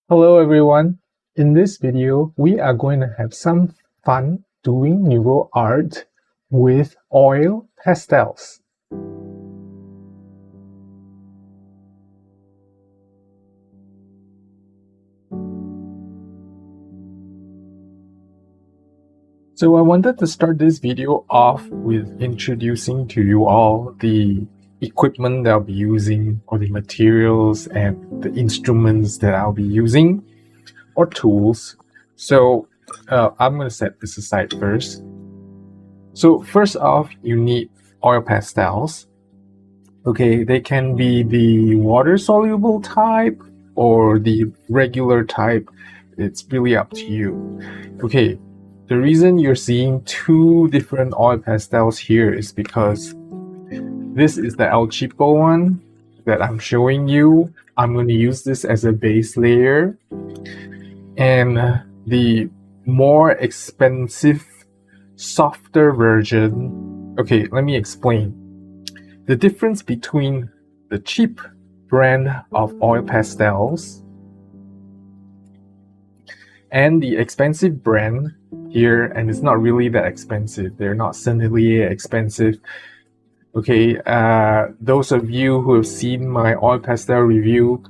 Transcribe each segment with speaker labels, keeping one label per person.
Speaker 1: Hello everyone. In this video, we are going to have some fun doing Neuroart with oil pastels. So I wanted to start this video off with introducing to you all the equipment that I'll be using, or the materials and the instruments that I'll be using, or tools. So I'm going to set this aside first. So first off, you need oil pastels. Okay, they can be the water-soluble type or the regular type. It's really up to you. Okay, the reason you're seeing two different oil pastels here is because this is the El Cheapo one that I'm showing you. I'm going to use this as a base layer. And the more expensive, softer version. Okay, let me explain. The difference between the cheap brand of oil pastels and the expensive brand here, and it's not really that expensive. They're not certainly expensive. Okay, those of you who have seen my oil pastel review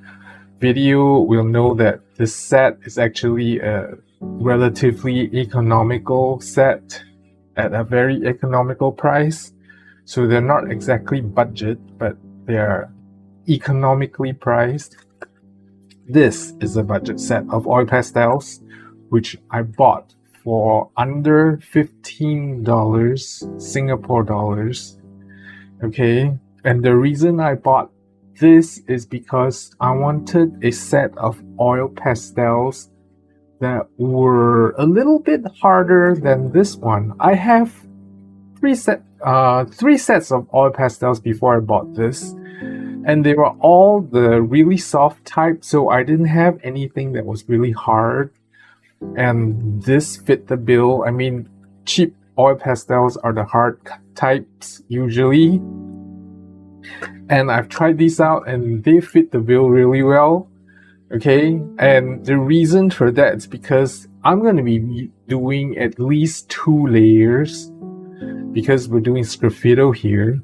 Speaker 1: video will know that this set is actually a relatively economical set at a very economical price. So they're not exactly budget, but they are economically priced. This is a budget set of oil pastels, which I bought for under $15 Singapore dollars. Okay, and the reason I bought this is because I wanted a set of oil pastels that were a little bit harder than this one. I have three sets of oil pastels before I bought this, and they were all the really soft type, so I didn't have anything that was really hard, and this fit the bill. I mean, cheap oil pastels are the hard types usually, and I've tried these out and they fit the bill really well. Okay, and the reason for that is because I'm going to be doing at least 2 layers because we're doing Sgraffito here,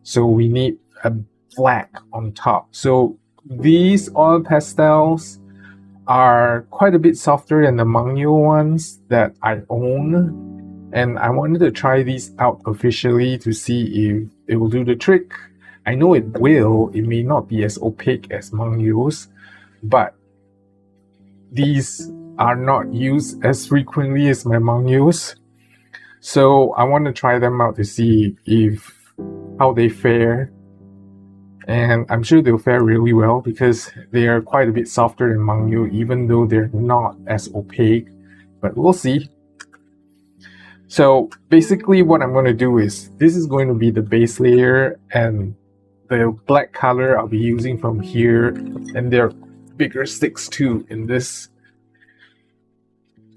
Speaker 1: so we need a black on top. So these oil pastels are quite a bit softer than the Mangyo ones that I own, and I wanted to try these out officially to see if it will do the trick. I know it will. It may not be as opaque as Mangyo's, but these are not used as frequently as my Mangyo's. So I want to try them out to see how they fare. And I'm sure they'll fare really well because they are quite a bit softer than Mangyo, even though they're not as opaque. But we'll see. So basically what I'm going to do is, this is going to be the base layer, and the black color I'll be using from here, and there are bigger sticks too in this.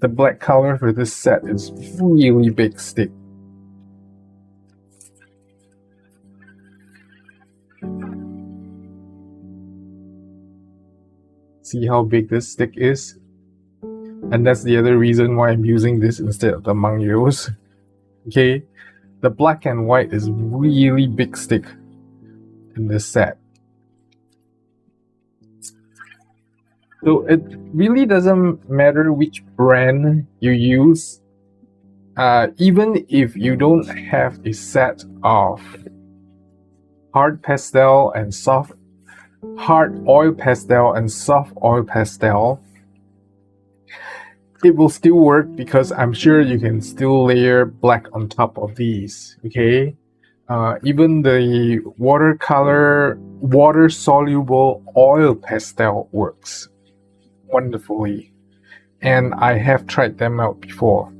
Speaker 1: The black color for this set is really big stick. See how big this stick is? And that's the other reason why I'm using this instead of the Mangyos. Okay, the black and white is really big stick in this set. So it really doesn't matter which brand you use. Even if you don't have a set of hard oil pastel and soft oil pastel, it will still work because I'm sure you can still layer black on top of these. Okay, even the water soluble oil pastel works wonderfully, and I have tried them out before.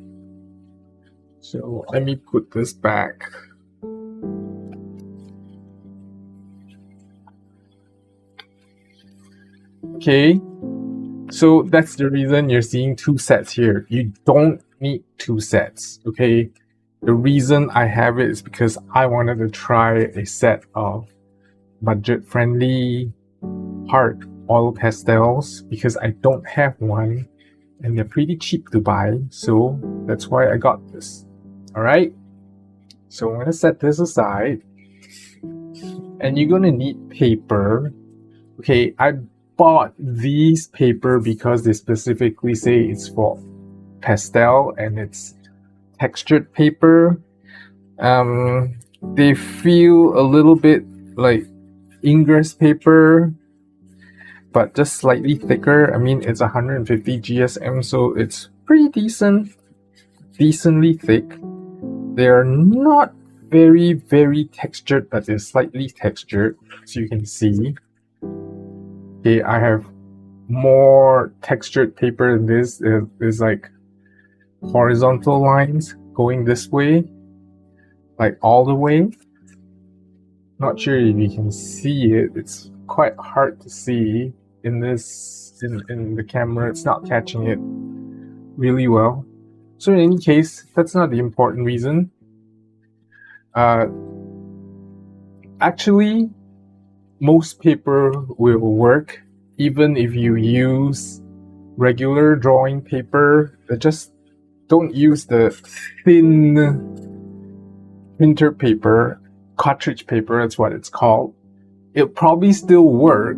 Speaker 1: So let me put this back. Okay, so that's the reason you're seeing 2 sets here. You don't need 2 sets. Okay, the reason I have it is because I wanted to try a set of budget friendly hard oil pastels because I don't have one and they're pretty cheap to buy, so that's why I got this. Alright, so I'm gonna set this aside, and you're gonna need paper. Okay, I bought these paper because they specifically say it's for pastel and it's textured paper. They feel a little bit like ingress paper, but just slightly thicker. I mean, it's 150 GSM, so it's pretty decently thick. They're not very textured, but they're slightly textured, so you can see. Okay, I have more textured paper than this. There's like horizontal lines going this way, like all the way. Not sure if you can see it. It's quite hard to see in the camera. It's not catching it really well. So in any case, that's not the important reason. Actually, most paper will work even if you use regular drawing paper. Just don't use the thin printer paper, cartridge paper, that's what it's called. It'll probably still work,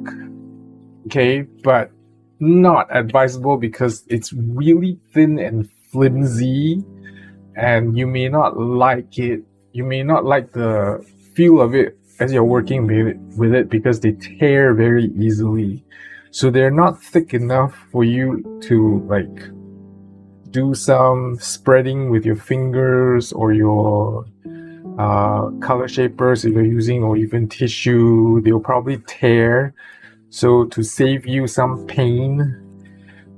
Speaker 1: okay, but not advisable because it's really thin and flimsy, and you may not like it. You may not like the feel of it as you're working with it because they tear very easily. So they're not thick enough for you to like do some spreading with your fingers or your color shapers if you're using, or even tissue. They'll probably tear. So to save you some pain,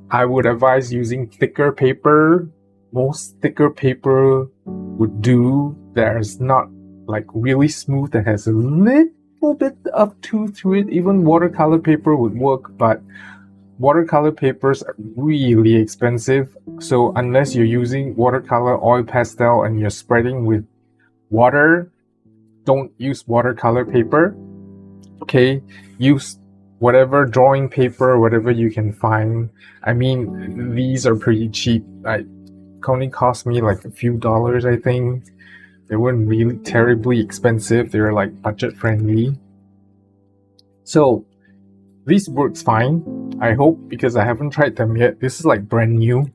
Speaker 1: I would advise using thicker paper. Most thicker paper would do. There's not like really smooth, that has a little bit of tooth to it. Even watercolor paper would work, but watercolor papers are really expensive. So unless you're using watercolor oil pastel and you're spreading with water, don't use watercolor paper. Okay, use whatever drawing paper, whatever you can find. I mean, these are pretty cheap. It only cost me like a few dollars, I think. They weren't really terribly expensive. They were like budget friendly. So this works fine, I hope, because I haven't tried them yet. This is like brand new.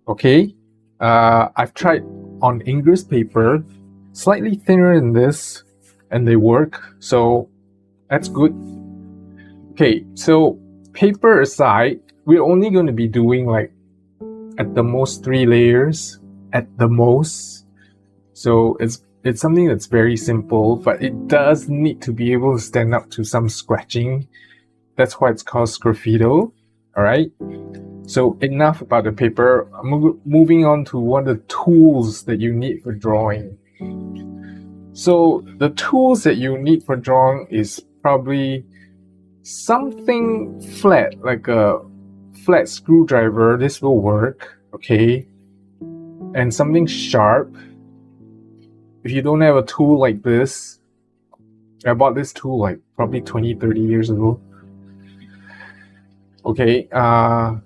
Speaker 1: Okay, I've tried on ingress paper, slightly thinner than this, and they work, so that's good. Okay, so paper aside, we're only going to be doing like at the most 3 layers, at the most. So it's something that's very simple, but it does need to be able to stand up to some scratching. That's why it's called Sgraffito. Alright, so enough about the paper. I'm moving on to one of the tools that you need for drawing. So the tools that you need for drawing is probably something flat, like a flat screwdriver. This will work, okay? And something sharp. If you don't have a tool like this, I bought this tool like probably 20-30 years ago. Okay, 10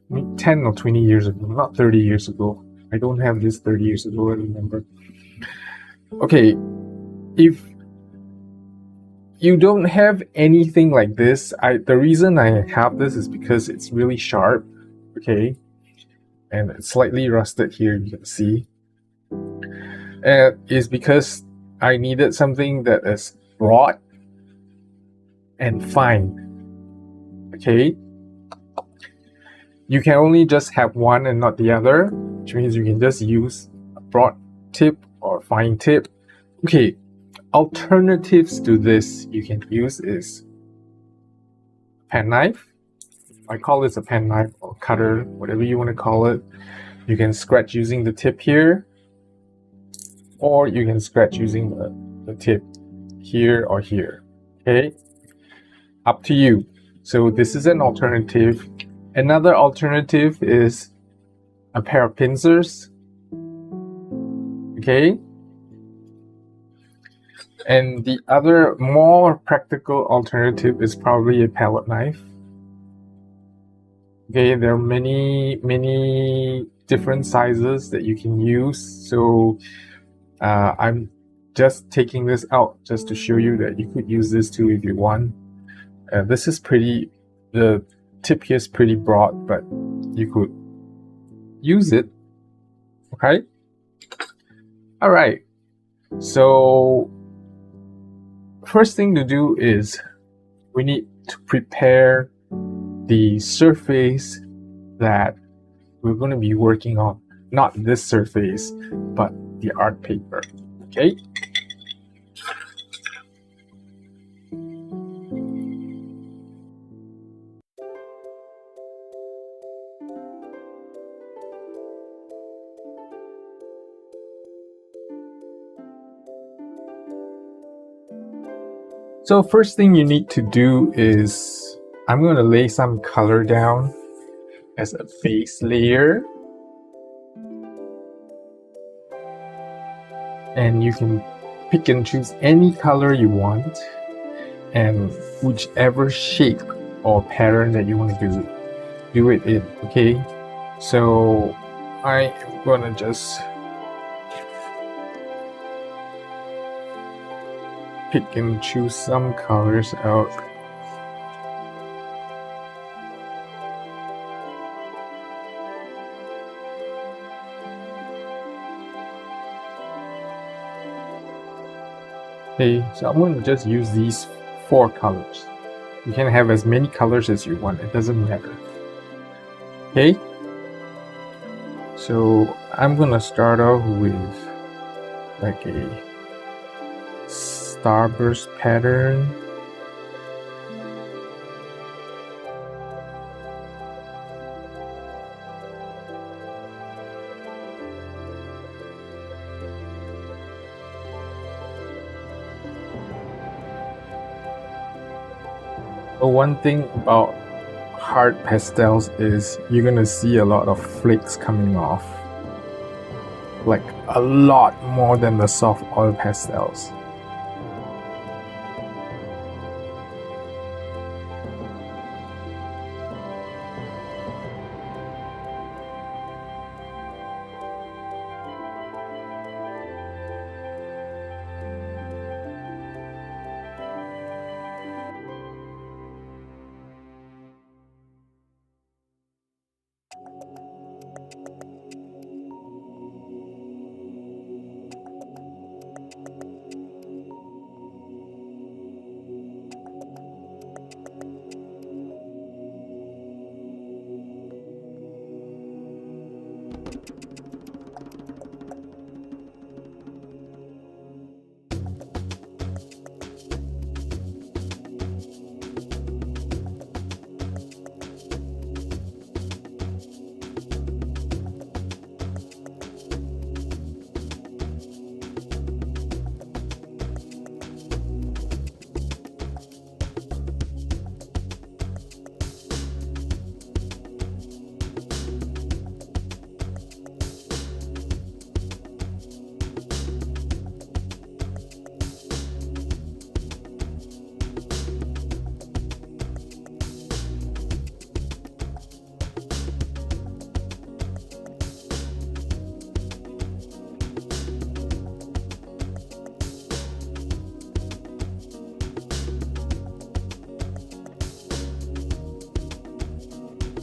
Speaker 1: or 20 years ago, not 30 years ago. I don't have this 30 years ago, I remember. Okay, if you don't have anything like this, the reason I have this is because it's really sharp, okay? And it's slightly rusted here, you can see. Is because I needed something that is broad and fine. Okay, you can only just have one and not the other, which means you can just use a broad tip or fine tip. Okay, alternatives to this you can use is pen knife. I call this a pen knife or cutter, whatever you want to call it. You can scratch using the tip here, or you can scratch using the tip here or here. Okay, up to you. So this is an alternative. Another alternative is a pair of pincers. Okay, And the other more practical alternative is probably a palette knife. Okay, there are many different sizes that you can use. So I'm just taking this out just to show you that you could use this too if you want. This is pretty, the tip here is pretty broad, but you could use it. Okay. All right. So first thing to do is we need to prepare the surface that we're going to be working on. Not this surface, but the art paper. Okay. So first thing you need to do is I'm going to lay some color down as a base layer. And you can pick and choose any color you want and whichever shape or pattern that you want to do it in. Okay, so I am gonna just pick and choose some colors out. Okay, so I'm going to just use these 4 colors. You can have as many colors as you want, it doesn't matter. Okay, so I'm going to start off with like a starburst pattern. But one thing about hard pastels is you're gonna see a lot of flakes coming off, like a lot more than the soft oil pastels.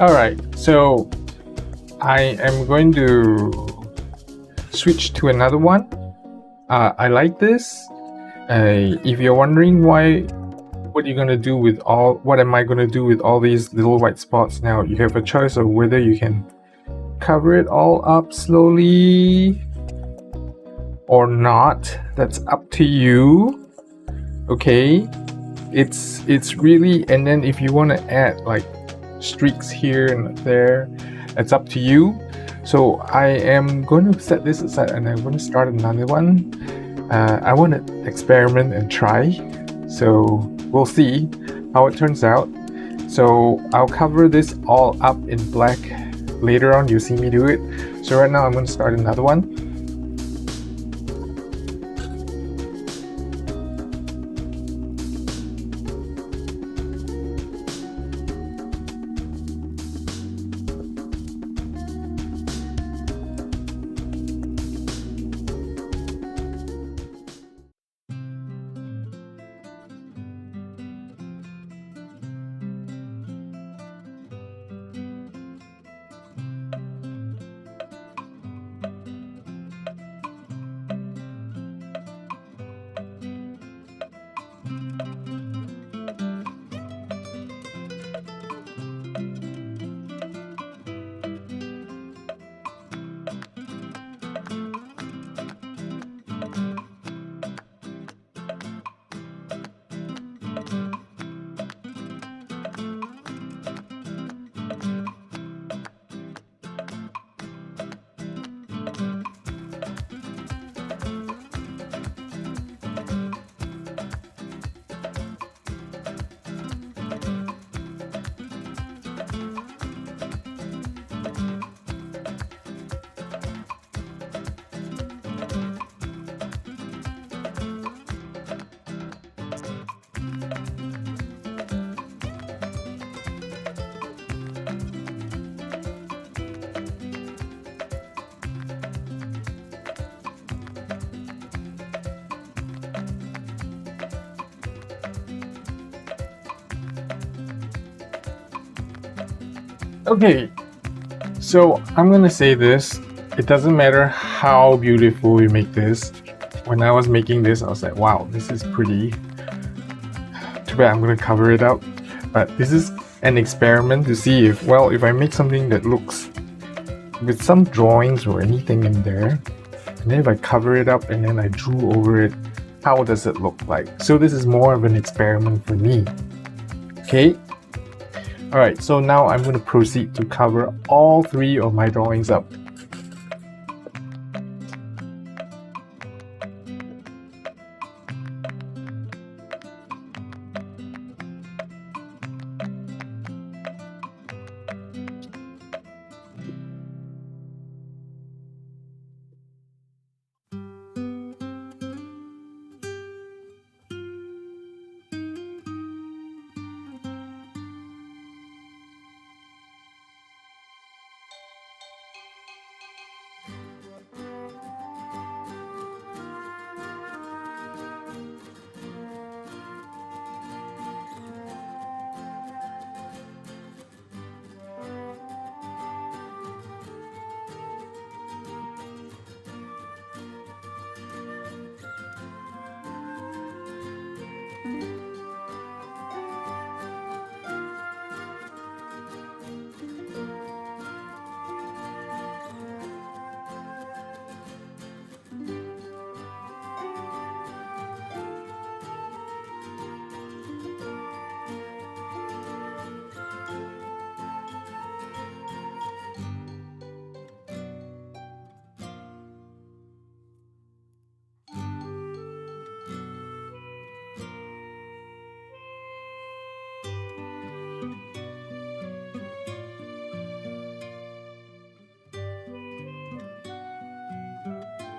Speaker 1: Alright, so I am going to switch to another one. I like this. If you're wondering what am I going to do with all these little white spots now, you have a choice of whether you can cover it all up slowly or not. That's up to you. Okay, it's really, and then if you want to add like streaks here and there, it's up to you. So I am going to set this aside and I'm going to start another one. I want to experiment and try, so we'll see how it turns out. So I'll cover this all up in black later on. You see me do it. So right now I'm going to start another one. Okay, so I'm gonna say this. It doesn't matter how beautiful you make this. When I was making this, I was like, wow, this is pretty. Too bad I'm gonna cover it up. But this is an experiment to see if I make something that looks with some drawings or anything in there, and then if I cover it up and then I drew over it, how does it look like? So this is more of an experiment for me. Okay? Alright, so now I'm going to proceed to cover all 3 of my drawings up.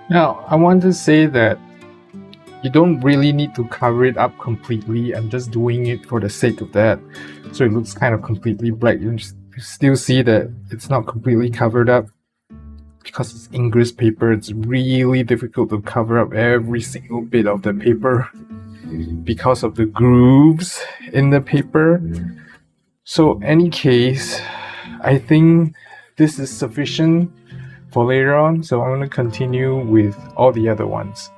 Speaker 1: Now, I want to say that you don't really need to cover it up completely. I'm just doing it for the sake of that. So it looks kind of completely black. You still see that it's not completely covered up. Because it's English paper, it's really difficult to cover up every single bit of the paper because of the grooves in the paper. So any case, I think this is sufficient for later on, so I'm going to continue with all the other ones.